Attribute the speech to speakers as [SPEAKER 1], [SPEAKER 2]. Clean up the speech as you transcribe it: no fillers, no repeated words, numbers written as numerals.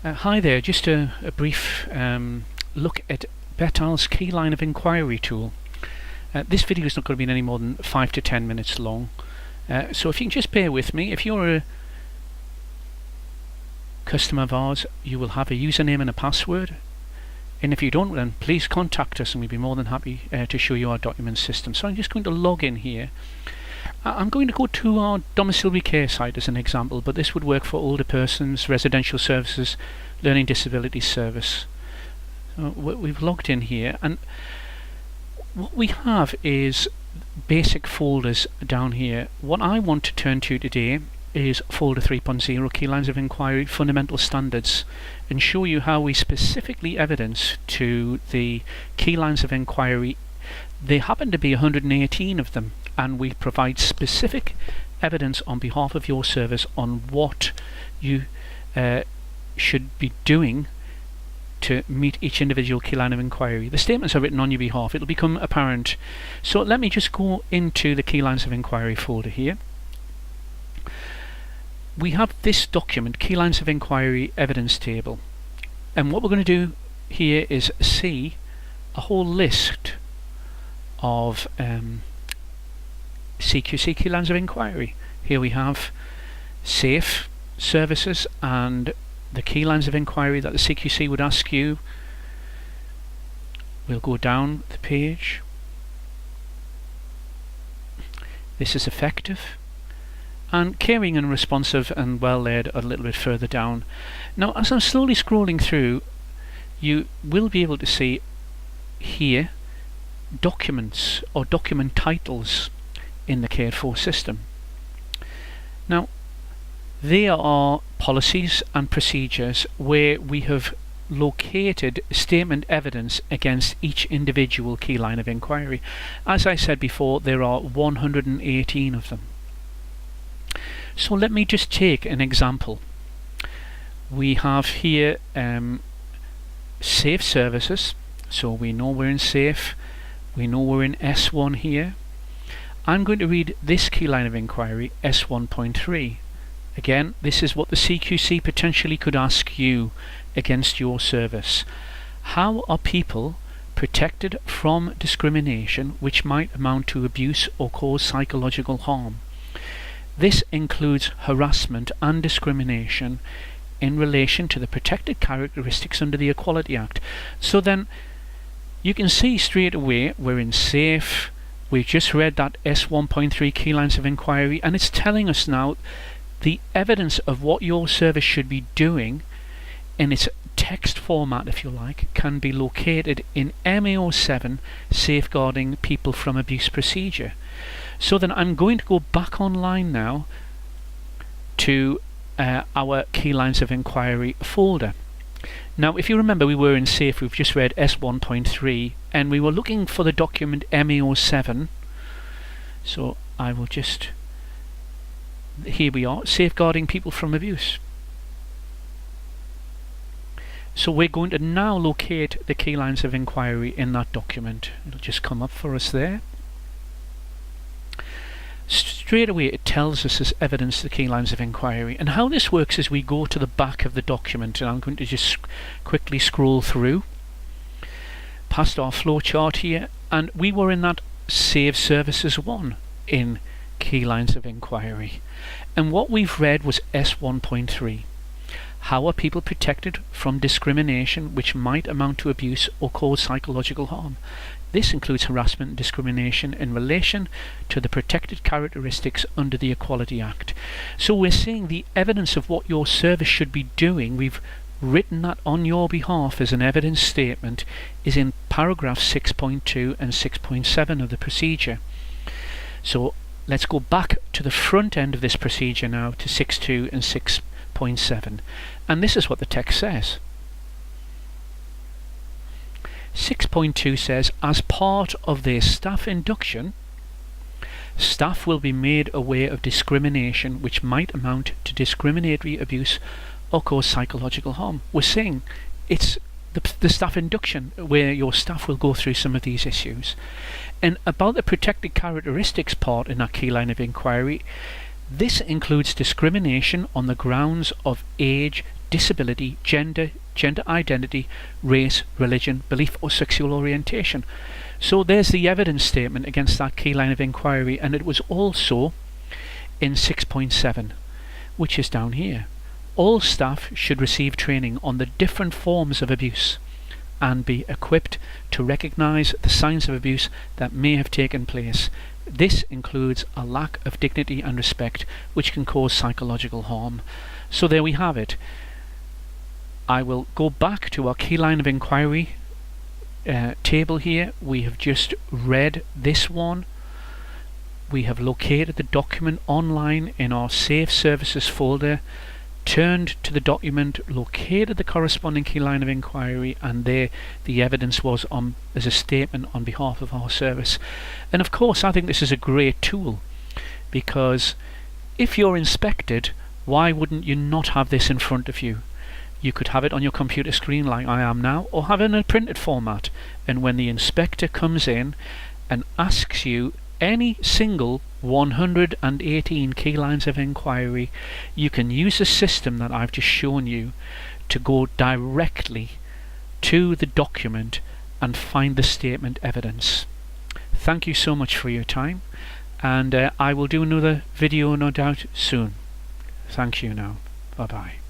[SPEAKER 1] Hi there, just a brief look at Bettal's key line of inquiry tool. This video is not going to be any more than 5 to 10 minutes long, so if you can just bear with me. If you're a customer of ours, you will have a username and a password, and if you don't, then please contact us and we'd be more than happy to show you our document system. So I'm just going to log in here. I'm going to go to our domiciliary care site as an example, but this would work for older persons, residential services, learning disability service. We've logged in here, and what we have is basic folders down here. What I want to turn to today is folder 3.0, key lines of inquiry, fundamental standards, and show you how we specifically evidence to the key lines of inquiry. There happen to be 118 of them, and we provide specific evidence on behalf of your service on what you should be doing to meet each individual key line of inquiry. The statements are written on your behalf. It'll become apparent. So let me just go into the key lines of inquiry folder here. We have this document, key lines of inquiry evidence table, and what we're going to do here is see a whole list of CQC key lines of inquiry. Here we have safe services and the key lines of inquiry that the CQC would ask you. We'll go down the page. This is effective, and caring and responsive and well led a little bit further down. Now, as I'm slowly scrolling through, you will be able to see here documents or document titles in the cared for system. Now, there are policies and procedures where we have located statement evidence against each individual key line of inquiry. As I said before, there are 118 of them. So let me just take an example. We have here safe services, so we know we're in safe, we know we're in S1 here. I'm going to read this key line of inquiry, S1.3. Again, this is what the CQC potentially could ask you against your service. How are people protected from discrimination which might amount to abuse or cause psychological harm? This includes harassment and discrimination in relation to the protected characteristics under the Equality Act. So then you can see straight away we're in safe. We've just read that S1.3 key lines of inquiry, and it's telling us now the evidence of what your service should be doing in its text format, if you like, can be located in MAO7, safeguarding people from abuse procedure. So then I'm going to go back online now to our key lines of inquiry folder. Now, if you remember, we were in safe. We've just read S1.3, and we were looking for the document MAO7. So I will just, here we are, safeguarding people from abuse. So we're going to now locate the key lines of inquiry in that document. It'll just come up for us there. Straight away it tells us as evidence the key lines of inquiry, and how this works is we go to the back of the document, and I'm going to just quickly scroll through past our flowchart here, and we were in that Save Services 1 in key lines of inquiry, and what we've read was S1.3. How are people protected from discrimination which might amount to abuse or cause psychological harm? This includes harassment and discrimination in relation to the protected characteristics under the Equality Act. So we're seeing the evidence of what your service should be doing. We've written that on your behalf as an evidence statement, is in paragraph 6.2 and 6.7 of the procedure. So let's go back to the front end of this procedure now to 6.2 and 6.7, and this is what the text says. 6.2 says, as part of their staff induction, staff will be made aware of discrimination which might amount to discriminatory abuse or cause psychological harm. We're saying it's the staff induction where your staff will go through some of these issues. And about the protected characteristics part in that key line of inquiry, this includes discrimination on the grounds of age, disability, gender, gender identity, race, religion, belief or sexual orientation. So there's the evidence statement against that key line of inquiry, and it was also in 6.7, which is down here. All staff should receive training on the different forms of abuse and be equipped to recognise the signs of abuse that may have taken place. This includes a lack of dignity and respect, which can cause psychological harm. So there we have it. I will go back to our key line of inquiry table here. We have just read this one. We have located the document online in our Safe Services folder, turned to the document, located the corresponding key line of inquiry, and there the evidence was on as a statement on behalf of our service. And of course I think this is a great tool, because if you're inspected, why wouldn't you not have this in front of you? You could have it on your computer screen like I am now, or have it in a printed format, and when the inspector comes in and asks you any single 118 key lines of inquiry, you can use the system that I've just shown you to go directly to the document and find the statement evidence. Thank you so much for your time, and I will do another video no doubt soon. Thank you now. Bye bye.